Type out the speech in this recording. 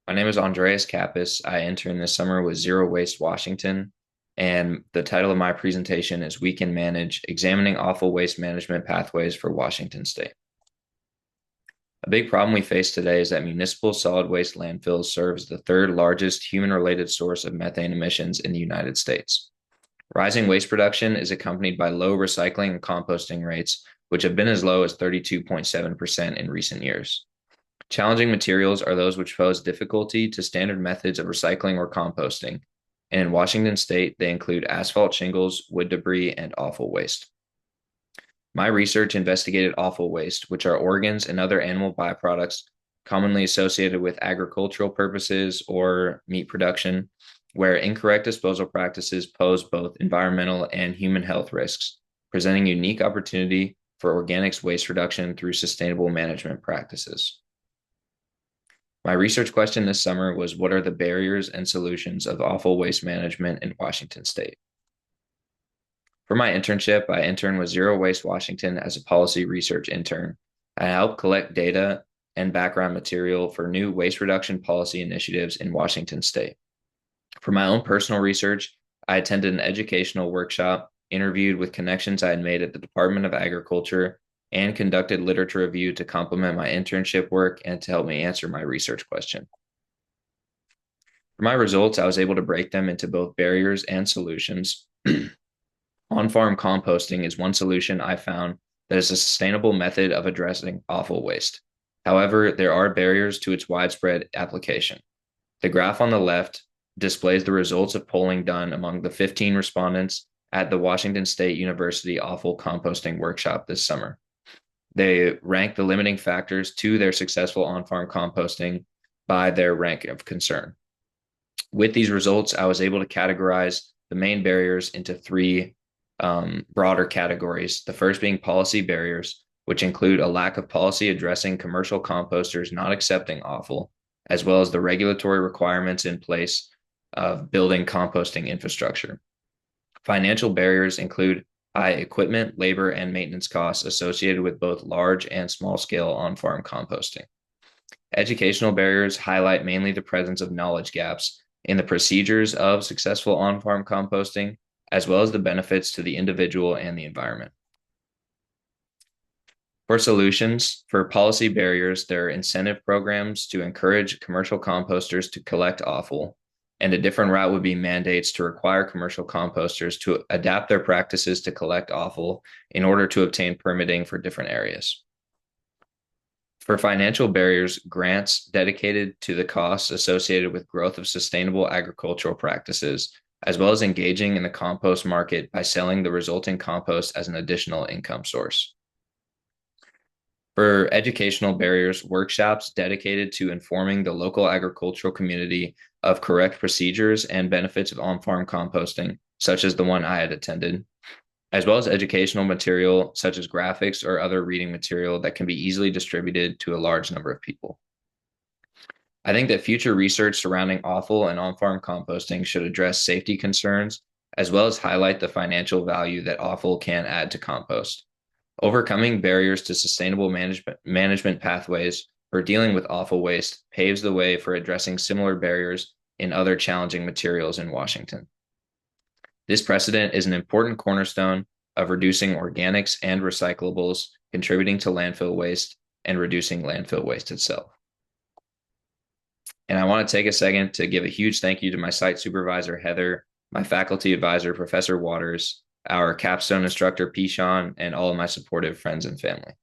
My name is Andreas Kappes. I interned this summer with Zero Waste Washington, and the title of my presentation is We Can Manage Examining Awful Waste Management Pathways for Washington State. A big problem we face today is that municipal solid waste landfills serve as the third largest human-related source of methane emissions in the United States. Rising waste production is accompanied by low recycling and composting rates, which have been as low as 32.7% in recent years. Challenging materials are those which pose difficulty to standard methods of recycling or composting, and in Washington State, they include asphalt shingles, wood debris, and offal waste. My research investigated offal waste, which are organs and other animal byproducts commonly associated with agricultural purposes or meat production, where incorrect disposal practices pose both environmental and human health risks, presenting a unique opportunity for organics waste reduction through sustainable management practices. My research question this summer was, what are the barriers and solutions of awful waste management in Washington State? For my internship, I interned with Zero Waste Washington as a policy research intern. I helped collect data and background material for new waste reduction policy initiatives in Washington State. For my own personal research, I attended an educational workshop, interviewed with connections I had made at the Department of Agriculture, and conducted literature review to complement my internship work and to help me answer my research question. For my results, I was able to break them into both barriers and solutions. On-farm composting is one solution I found that is a sustainable method of addressing awful waste. However, there are barriers to its widespread application. The graph on the left displays the results of polling done among the 15 respondents at the Washington State University Awful Composting Workshop this summer. They rank the limiting factors to their successful on-farm composting by their rank of concern. With these results, I was able to categorize the main barriers into three broader categories. The first being policy barriers, which include a lack of policy addressing commercial composters not accepting offal, as well as the regulatory requirements in place of building composting infrastructure. Financial barriers include high equipment, labor, and maintenance costs associated with both large and small-scale on-farm composting. Educational barriers highlight mainly the presence of knowledge gaps in the procedures of successful on-farm composting, as well as the benefits to the individual and the environment. For solutions, for policy barriers, there are incentive programs to encourage commercial composters to collect offal, and a different route would be mandates to require commercial composters to adapt their practices to collect offal in order to obtain permitting for different areas. For financial barriers, grants dedicated to the costs associated with growth of sustainable agricultural practices, as well as engaging in the compost market by selling the resulting compost as an additional income source. For educational barriers, workshops dedicated to informing the local agricultural community of correct procedures and benefits of on-farm composting, such as the one I had attended, as well as educational material such as graphics or other reading material that can be easily distributed to a large number of people. I think that future research surrounding offal and on-farm composting should address safety concerns, as well as highlight the financial value that offal can add to compost. Overcoming barriers to sustainable management pathways for dealing with offal waste paves the way for addressing similar barriers in other challenging materials in Washington. This precedent is an important cornerstone of reducing organics and recyclables, contributing to landfill waste and reducing landfill waste itself. And I want to take a second to give a huge thank you to my site supervisor, Heather, my faculty advisor, Professor Waters, our Capstone instructor, Pishon, and all of my supportive friends and family.